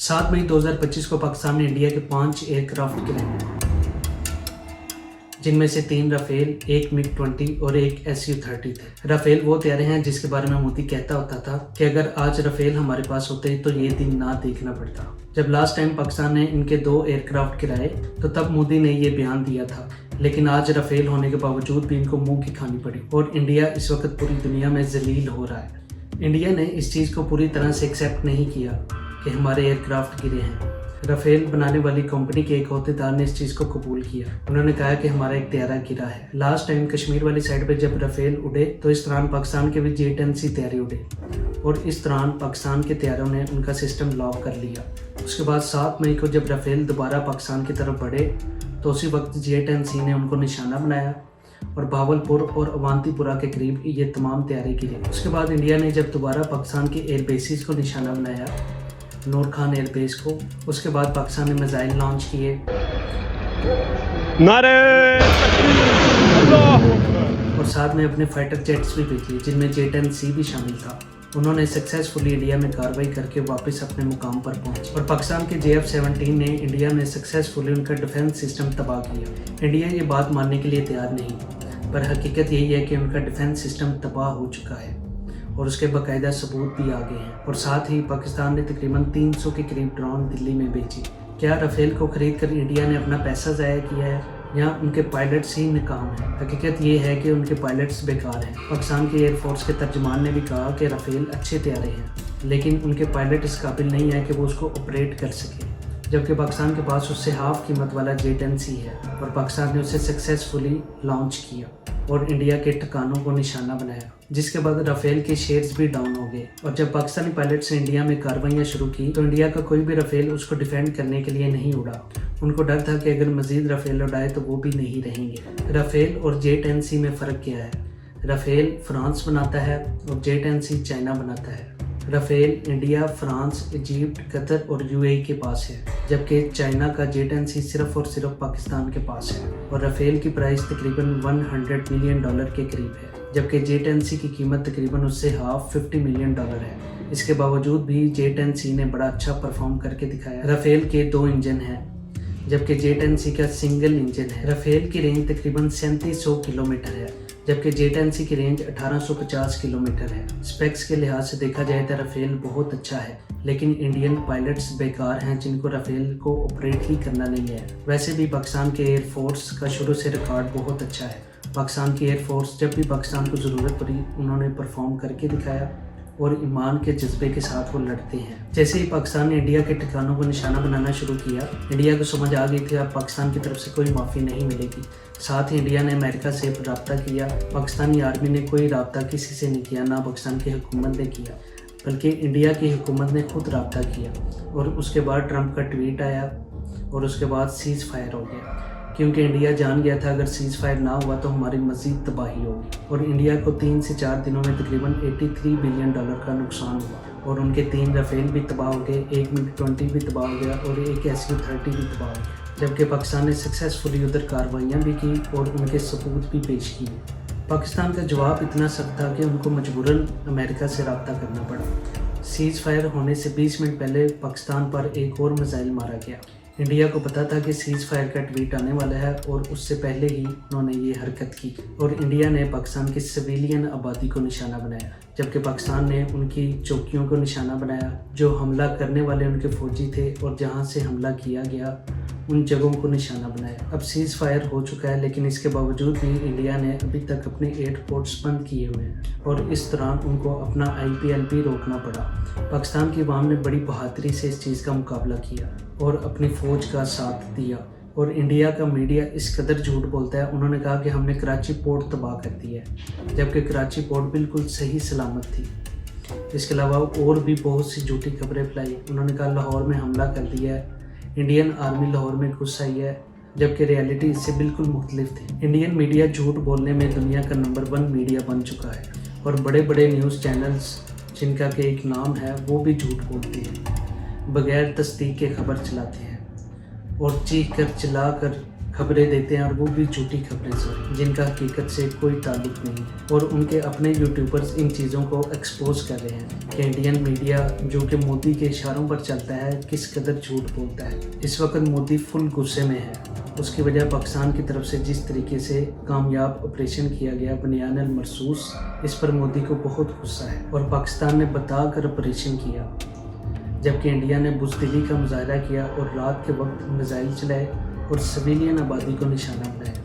7 मई 2025 को पाकिस्तान ने इंडिया के 5 एयरक्राफ्ट गिराए, जिनमें से 3 राफेल, 1 MiG-20 और 1 Su-30 थे। राफेल वो तैयारे हैं जिसके बारे में मोदी कहता होता था कि अगर आज राफेल हमारे पास होते तो ये दिन ना देखना पड़ता। जब लास्ट टाइम पाकिस्तान ने इनके 2 एयरक्राफ्ट गिराए तो तब मोदी ने ये बयान दिया था, लेकिन आज राफेल होने के बावजूद भी इनको मुंह की खानी पड़ी और इंडिया इस वक्त पूरी दुनिया में जलील हो रहा है। इंडिया ने इस चीज़ को पूरी तरह से एक्सेप्ट नहीं किया कि हमारे एयरक्राफ्ट गिरे हैं। राफेल बनाने वाली कंपनी के एक अहदेदार ने इस चीज़ को कबूल किया। उन्होंने कहा कि हमारा एक तैयारा गिरा है। लास्ट टाइम कश्मीर वाली साइड पे जब राफेल उड़े तो इस दौरान पाकिस्तान के भी J-10C तैयारे उड़े और इस दौरान पाकिस्तान के तैयारों ने उनका सिस्टम लॉक कर लिया। उसके बाद 7 मई को जब राफेल दोबारा पाकिस्तान की तरफ बढ़े तो उसी वक्त J-10C ने उनको निशाना बनाया और भावलपुर और अवंतीपुरा के करीब ये तमाम तैयारे गिरे। उसके बाद इंडिया ने जब दोबारा पाकिस्तान के एयर बेसिस को निशाना बनाया, नूर खान एयर बेस को, उसके बाद पाकिस्तान ने मिसाइल लॉन्च किए और साथ में अपने फाइटर जेट्स भी भेजे, जिनमें J-10C भी शामिल था। उन्होंने सक्सेसफुली इंडिया में कार्रवाई करके वापस अपने मुकाम पर पहुंचे और पाकिस्तान के JF-17 ने इंडिया में सक्सेसफुली उनका डिफेंस सिस्टम तबाह किया। इंडिया ये बात मानने के लिए तैयार नहीं, पर हकीकत यही है कि उनका डिफेंस सिस्टम तबाह हो चुका है और उसके बाकायदा सबूत भी आ गए हैं। और साथ ही पाकिस्तान ने तकरीबन 300 के करीब ड्रोन दिल्ली में भेजे। क्या राफेल को खरीद कर इंडिया ने अपना पैसा ज़ाया किया है या उनके पायलट्स ही नाकाम हैं? हकीकत ये है कि उनके पायलट्स बेकार हैं। पाकिस्तान के एयरफोर्स के तर्जमान ने भी कहा कि राफेल अच्छे तैयारे हैं, लेकिन उनके पायलट इस काबिल नहीं है कि वो उसको ऑपरेट कर सके, जबकि पाकिस्तान के पास उससे हाफ कीमत वाला J-10C है और पाकिस्तान ने उसे सक्सेसफुली लॉन्च किया और इंडिया के ठिकानों को निशाना बनाया, जिसके बाद राफेल के शेयर्स भी डाउन हो गए। और जब पाकिस्तानी पायलट्स ने इंडिया में कार्रवाइयाँ शुरू की तो इंडिया का कोई भी राफेल उसको डिफेंड करने के लिए नहीं उड़ा। उनको डर था कि अगर मजीद राफेल उड़ाए तो वो भी नहीं रहेंगे। राफेल और J-10C में फ़र्क क्या है? राफेल फ्रांस बनाता है और J-10C चाइना बनाता है। Rafale India, France, Egypt, Qatar और UAE के पास है, जबकि चाइना का J-10C सिर्फ और सिर्फ पाकिस्तान के पास है और राफेल की प्राइस तकरीबन $100 मिलियन के करीब है, जबकि J-10C की कीमत तकरीबन उससे हाफ $50 मिलियन है। इसके बावजूद भी J-10C ने बड़ा अच्छा परफॉर्म करके दिखाया। राफेल के 2 इंजन हैं, जबकि J-10C का सिंगल इंजन है। राफेल की रेंज तकरीबन 3700 किलोमीटर है, जबकि J-10C की रेंज 1850 किलोमीटर है। स्पेक्स के लिहाज से देखा जाए तो राफेल बहुत अच्छा है, लेकिन इंडियन पायलट्स बेकार हैं जिनको राफेल को ऑपरेट ही करना नहीं है। वैसे भी पाकिस्तान के एयरफोर्स का शुरू से रिकॉर्ड बहुत अच्छा है। पाकिस्तान की एयरफोर्स जब भी पाकिस्तान को ज़रूरत पड़ी उन्होंने परफॉर्म करके दिखाया और ईमान के जज्बे के साथ वो लड़ते हैं। जैसे ही पाकिस्तान ने इंडिया के ठिकानों को निशाना बनाना शुरू किया, इंडिया को समझ आ गई थी अब पाकिस्तान की तरफ से कोई माफ़ी नहीं मिलेगी। साथ ही इंडिया ने अमेरिका से रब्ता किया। पाकिस्तानी आर्मी ने कोई रब्ता किसी से नहीं किया, ना पाकिस्तान की हुकूमत ने किया, बल्कि इंडिया की हुकूमत ने खुद रब्ता किया। और उसके बाद ट्रंप का ट्वीट आया और उसके बाद सीज़ फायर हो गया, क्योंकि इंडिया जान गया था अगर सीज़ फायर ना हुआ तो हमारी मज़ीद तबाही होगी। और इंडिया को 3 से 4 दिनों में तकरीबन $83 बिलियन का नुकसान हुआ और उनके 3 राफेल भी तबाह हो गए, 1 MiG-20 भी तबाह हो गया और 1 Su-30 भी तबाह हो गया, जबकि पाकिस्तान ने सक्सेसफुली उधर कार्रवाइयाँ भी की और उनके सबूत भी पेश किए। पाकिस्तान का जवाब इतना सख्त था कि उनको मजबूरन अमेरिका से रब्ता करना पड़ा। सीज़ फायर होने से 20 मिनट पहले पाकिस्तान पर एक और मिसाइल मारा गया। इंडिया को पता था कि सीज़ फायर का ट्वीट आने वाला है और उससे पहले ही उन्होंने ये हरकत की और इंडिया ने पाकिस्तान की सिविलियन आबादी को निशाना बनाया, जबकि पाकिस्तान ने उनकी चौकियों को निशाना बनाया। जो हमला करने वाले उनके फौजी थे और जहां से हमला किया गया उन जगहों को निशाना बनाया। अब सीज़ फायर हो चुका है, लेकिन इसके बावजूद भी इंडिया ने अभी तक अपने एयरपोर्ट्स बंद किए हुए हैं और इस दौरान उनको अपना IPL भी रोकना पड़ा। पाकिस्तान की अवाम ने बड़ी बहादुरी से इस चीज़ का मुकाबला किया और अपनी फ़ौज का साथ दिया। और इंडिया का मीडिया इस कदर झूठ बोलता है, उन्होंने कहा कि हमने कराची पोर्ट तबाह कर दी है, जबकि कराची पोर्ट बिल्कुल सही सलामत थी। इसके अलावा और भी बहुत सी झूठी खबरें फैलाई। उन्होंने कहा लाहौर में हमला कर दिया है, इंडियन आर्मी लाहौर में घुस आई है, जबकि रियलिटी इससे बिल्कुल मुख्तलिफ थी। इंडियन मीडिया झूठ बोलने में दुनिया का नंबर 1 मीडिया बन चुका है और बड़े बड़े न्यूज़ चैनल्स जिनका के एक नाम है वो भी झूठ बोलते हैं, बगैर तस्दीक के खबर चलाते हैं और चीख कर चिल्ला कर खबरें देते हैं और वो भी झूठी खबरें सॉरी, जिनका हकीकत से कोई ताल्लुक नहीं है। और उनके अपने यूट्यूबर्स इन चीज़ों को एक्सपोज कर रहे हैं कि इंडियन मीडिया जो कि मोदी के इशारों पर चलता है किस कदर झूठ बोलता है। इस वक्त मोदी फुल गुस्से में है। उसकी वजह पाकिस्तान की तरफ से जिस तरीके से कामयाब ऑपरेशन किया गया बनियान अल मरसूस, इस पर मोदी को बहुत गुस्सा है और पाकिस्तान ने बताकर ऑपरेशन किया, जबकि इंडिया ने बुज़दिली का मुजाहरा किया और रात के वक्त मिसाइल चलाए और सिविलियन आबादी को निशाना बनाया।